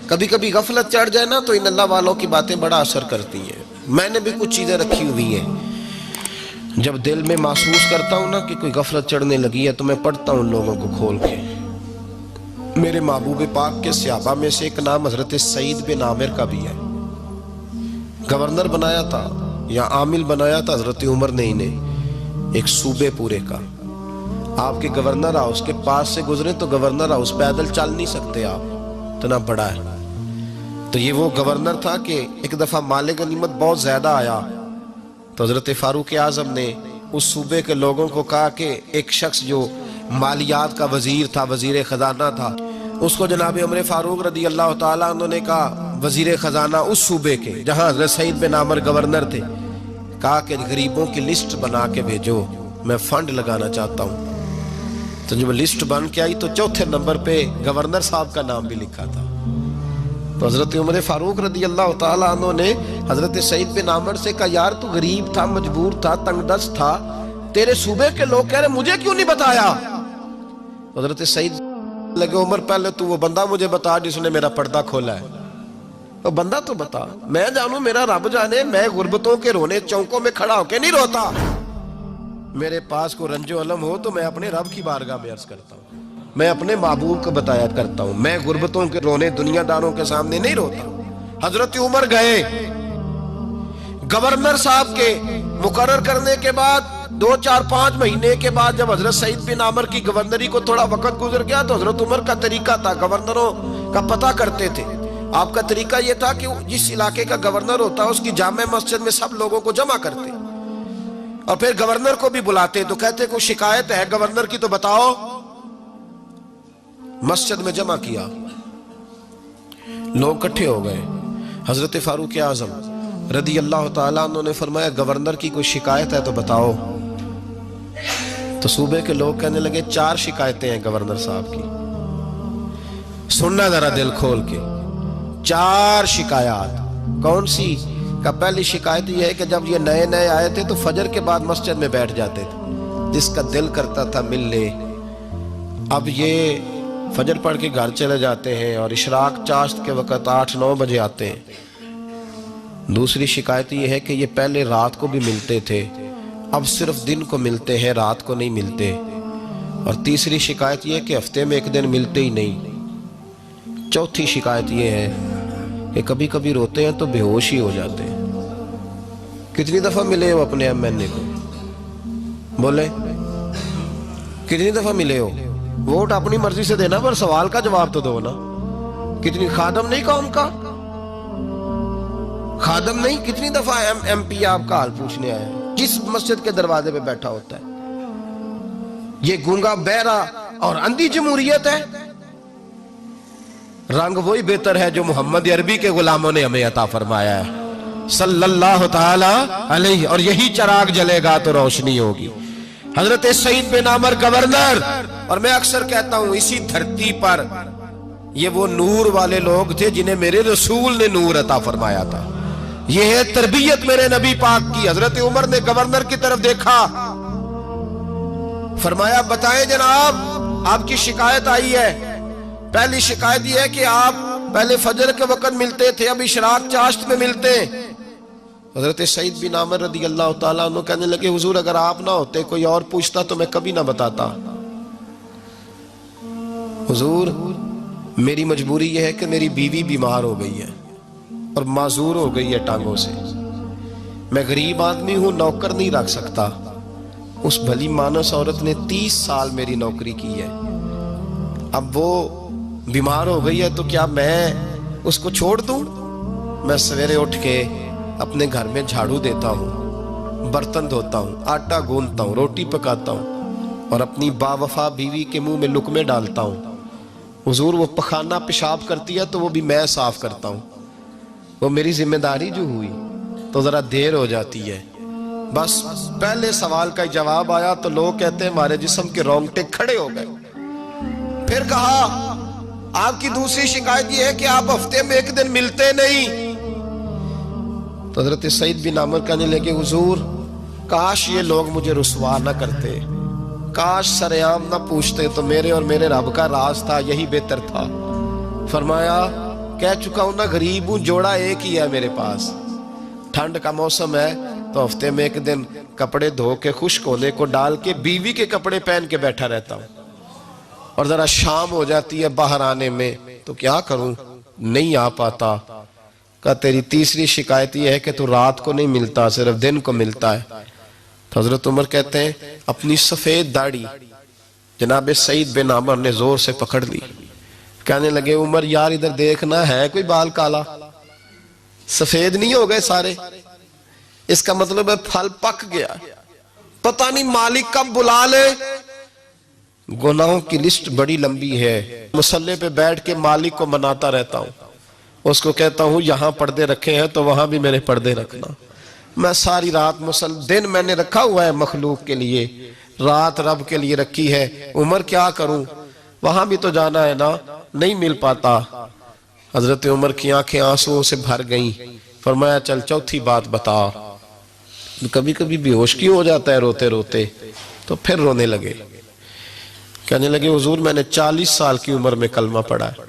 کبھی کبھی غفلت چڑھ جائے نا تو ان اللہ والوں کی باتیں بڑا اثر کرتی ہیں. میں نے بھی کچھ چیزیں رکھی ہوئی ہیں، جب دل میں محسوس کرتا ہوں نا کہ کوئی غفلت چڑھنے لگی ہے تو میں پڑھتا ہوں لوگوں کو کھول کے. میرے محبوب پاک کے صحابہ میں سے ایک نام حضرت سعید بن عامر کا بھی ہے. گورنر بنایا تھا یا عامل بنایا تھا حضرت عمر نے انہیں ایک صوبے پورے کا. آپ کے گورنر ہاؤس کے پاس سے گزرے تو گورنر ہاؤس پیدل چل نہیں سکتے آپ، اتنا بڑا ہے. تو یہ وہ گورنر تھا کہ ایک دفعہ مال غنیمت بہت زیادہ آیا تو حضرت فاروق اعظم نے اس صوبے کے لوگوں کو کہا کہ ایک شخص جو مالیات کا وزیر تھا، وزیر خزانہ تھا، اس کو جناب عمر فاروق رضی اللہ تعالیٰ عنہ نے کہا، وزیر خزانہ اس صوبے کے جہاں حضرت سعید بن عامر گورنر تھے، کہا کہ غریبوں کی لسٹ بنا کے بھیجو، میں فنڈ لگانا چاہتا ہوں. تو جب لسٹ بن کے آئی تو چوتھے نمبر پہ گورنر صاحب کا نام بھی لکھا تھا. تو حضرت عمر فاروق رضی اللہ تعالیٰ عنہ نے حضرت سعید بن عامر سے کہا، یار تو غریب تھا، مجبور تھا، تنگ دست تھا، تیرے صوبے کے لوگ کہہ رہے مجھے کیوں نہیں بتایا؟ حضرت سعید لگے، عمر پہلے تو وہ بندہ مجھے بتا جس نے میرا پردہ کھولا ہے. تو بندہ تو بتا، میں جانوں، میرا رب جانے، میں غربتوں کے رونے چوکوں میں کھڑا ہو کے نہیں روتا. میرے پاس کو رنج و علم ہو تو میں اپنے رب کی بارگاہ میں عرض کرتا ہوں، میں اپنے محبوب کو بتایا کرتا ہوں، میں غربتوں کے رونے دنیا داروں کے سامنے نہیں روتا. حضرت عمر گئے، گورنر صاحب کے مقرر کرنے کے بعد 2-4-5 مہینے کے بعد جب حضرت سعید بن عامر کی گورنری کو تھوڑا وقت گزر گیا تو حضرت عمر کا طریقہ تھا، گورنروں کا پتہ کرتے تھے. آپ کا طریقہ یہ تھا کہ جس علاقے کا گورنر ہوتا اس کی جامع مسجد میں سب لوگوں کو جمع کرتے اور پھر گورنر کو بھی بلاتے. تو کہتے کوئی شکایت ہے گورنر کی تو بتاؤ. مسجد میں جمع کیا، لوگ اکٹھے ہو گئے. حضرت فاروق اعظم رضی اللہ تعالیٰ عنہ نے فرمایا، گورنر کی کوئی شکایت ہے تو بتاؤ. تو صوبے کے لوگ کہنے لگے 4 شکایتیں ہیں گورنر صاحب کی. سننا ذرا دل کھول کے، 4 شکایات. کون سی؟ کہ پہلی شکایت یہ ہے کہ جب یہ نئے نئے آئے تھے تو فجر کے بعد مسجد میں بیٹھ جاتے تھے، جس کا دل کرتا تھا مل لے. اب یہ فجر پڑھ کے گھر چلے جاتے ہیں اور اشراق چاشت کے وقت 8-9 بجے آتے ہیں. دوسری شکایت یہ ہے کہ یہ پہلے رات کو بھی ملتے تھے، اب صرف دن کو ملتے ہیں، رات کو نہیں ملتے. اور تیسری شکایت یہ ہے کہ ہفتے میں ایک دن ملتے ہی نہیں. چوتھی شکایت یہ ہے کہ کبھی کبھی روتے ہیں تو بے ہوش ہی ہو جاتے ہیں. کتنی دفعہ ملے ہو اپنے ایم این اے کو؟ بولے کتنی دفعہ ملے ہو؟ ووٹ اپنی مرضی سے دینا پر سوال کا جواب تو دو نا. کتنی خادم نہیں قوم کا؟ خادم نہیں، کتنی دفعہ ایم پی آپ کا حال پوچھنے آیا ہے، کس مسجد کے دروازے پہ بیٹھا ہوتا ہے؟ یہ گونگا بہرا اور اندھی جمہوریت ہے؟ رنگ وہی بہتر ہے جو محمد عربی کے غلاموں نے ہمیں عطا فرمایا ہے صلی اللہ تعالی علیہ، اور یہی چراغ جلے گا تو روشنی ہوگی. حضرت سعید بن عامر گورنر، اور میں اکثر کہتا ہوں اسی دھرتی پر یہ وہ نور والے لوگ تھے جنہیں میرے رسول نے نور عطا فرمایا تھا. یہ ہے تربیت میرے نبی پاک کی. حضرت عمر نے گورنر کی طرف دیکھا، فرمایا بتائیں جناب آپ کی شکایت آئی ہے. پہلی شکایت یہ ہے کہ آپ پہلے فجر کے وقت ملتے تھے، اب اشراق چاشت میں ملتے. حضرت سعید بن عامر رضی اللہ تعالیٰ عنہ کہنے لگے، حضور اگر آپ نہ ہوتے کوئی اور پوچھتا تو میں کبھی نہ بتاتا. حضور میری مجبوری یہ ہے کہ میری بیوی بیمار ہو گئی ہے اور معذور ہو گئی ہے ٹانگوں سے. میں غریب آدمی ہوں، نوکر نہیں رکھ سکتا. اس بھلی مانس عورت نے 30 سال میری نوکری کی ہے. اب وہ بیمار ہو گئی ہے تو کیا میں اس کو چھوڑ دوں؟ میں سویرے اٹھ کے اپنے گھر میں جھاڑو دیتا ہوں، برتن دھوتا ہوں، آٹا گوندتا ہوں، روٹی پکاتا ہوں اور اپنی باوفا بیوی کے منہ میں لقمے ڈالتا ہوں. حضور وہ پخانہ پیشاب کرتی ہے تو وہ بھی میں صاف کرتا ہوں. وہ میری ذمہ داری جو ہوئی تو ذرا دیر ہو جاتی ہے. بس پہلے سوال کا جواب آیا تو لوگ کہتے ہیں ہمارے جسم کے رونگٹے کھڑے ہو گئے. پھر کہا آپ کی دوسری شکایت یہ ہے کہ آپ ہفتے میں ایک دن ملتے نہیں. تو حضرت سعید بن عامر کہنے لگے، حضور کاش یہ لوگ مجھے رسوا نہ کرتے، کاش سرعام نہ پوچھتے تو میرے اور میرے رب کا راز تھا، یہی بہتر تھا. فرمایا کہہ چکا ہوں نا غریب ہوں, جوڑا ایک ہی ہے میرے پاس. ٹھنڈ کا موسم ہے تو ہفتے میں ایک دن کپڑے دھو کے خشک ہونے کو ڈال کے بیوی کے کپڑے پہن کے بیٹھا رہتا ہوں, اور ذرا شام ہو جاتی ہے باہر آنے میں تو کیا کروں, نہیں آ پاتا. کہا تیری تیسری شکایت یہ ہے کہ تو رات کو نہیں ملتا, صرف دن کو ملتا ہے. تو حضرت عمر کہتے ہیں اپنی سفید داڑھی جناب سعید بن عمر نے زور سے پکڑ لی. کہنے لگے عمر یار ادھر دیکھنا, ہے کوئی بال کالا؟ سفید نہیں ہو گئے سارے؟ اس کا مطلب ہے پھل پک گیا, پتہ نہیں مالک کب بلا لے. گناہوں کی لسٹ بڑی لمبی ہے. مصلی پہ بیٹھ کے مالک کو مناتا رہتا ہوں, اس کو کہتا ہوں یہاں پردے رکھے ہیں تو وہاں بھی میرے پردے رکھنا. میں ساری رات دن میں نے رکھا ہوا ہے مخلوق کے لیے, رات رب کے لیے رکھی ہے. عمر کیا کروں, وہاں بھی تو جانا ہے نا, نہیں مل پاتا. حضرت عمر کی آنکھیں آنسوؤں سے بھر گئیں. فرمایا چل چوتھی بات بتا. کبھی کبھی بے ہوش کیوں ہو جاتا ہے روتے روتے؟ تو پھر رونے لگے. کہنے لگے حضور میں نے 40 سال کی عمر میں کلمہ پڑھا ہے.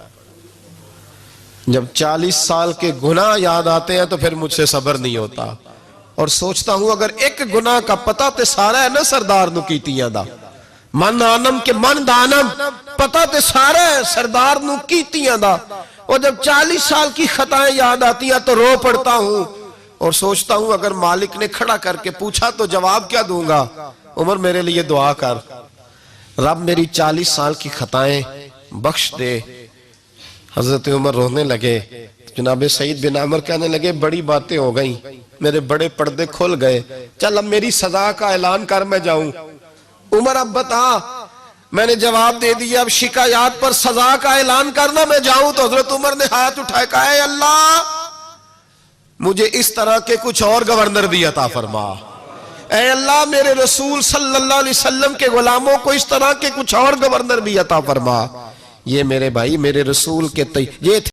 جب 40 سال کے گناہ یاد آتے ہیں تو پھر مجھ سے صبر نہیں ہوتا, اور سوچتا ہوں اگر ایک گناہ کا پتہ تے سارا ہے نا سردار نو کیتیاں دا, من آنم کے من دانم, پتہ تے سارا ہے سردار نو کیتیاں دا. اور جب 40 سال کی خطائیں یاد آتی ہیں تو رو پڑتا ہوں, اور سوچتا ہوں اگر مالک نے کھڑا کر کے پوچھا تو جواب کیا دوں گا. عمر میرے لیے دعا کر, رب میری 40 سال کی خطائیں بخش دے. حضرت عمر رونے لگے. جناب سعید بن عمر کہنے لگے بڑی باتیں ہو گئیں, میرے بڑے پردے کھل گئے, چل اب میری سزا کا اعلان کر میں جاؤں. عمر اب بتا, میں نے جواب دے دیا, اب شکایات پر سزا کا اعلان کرنا میں جاؤں. تو حضرت عمر نے ہاتھ اٹھائے, کہا اے اللہ مجھے اس طرح کے کچھ اور گورنر بھی عطا فرما. اے اللہ میرے رسول صلی اللہ علیہ وسلم کے غلاموں کو اس طرح کے کچھ اور گورنر بھی عطا فرما. یہ میرے بھائی میرے رسول کے یہ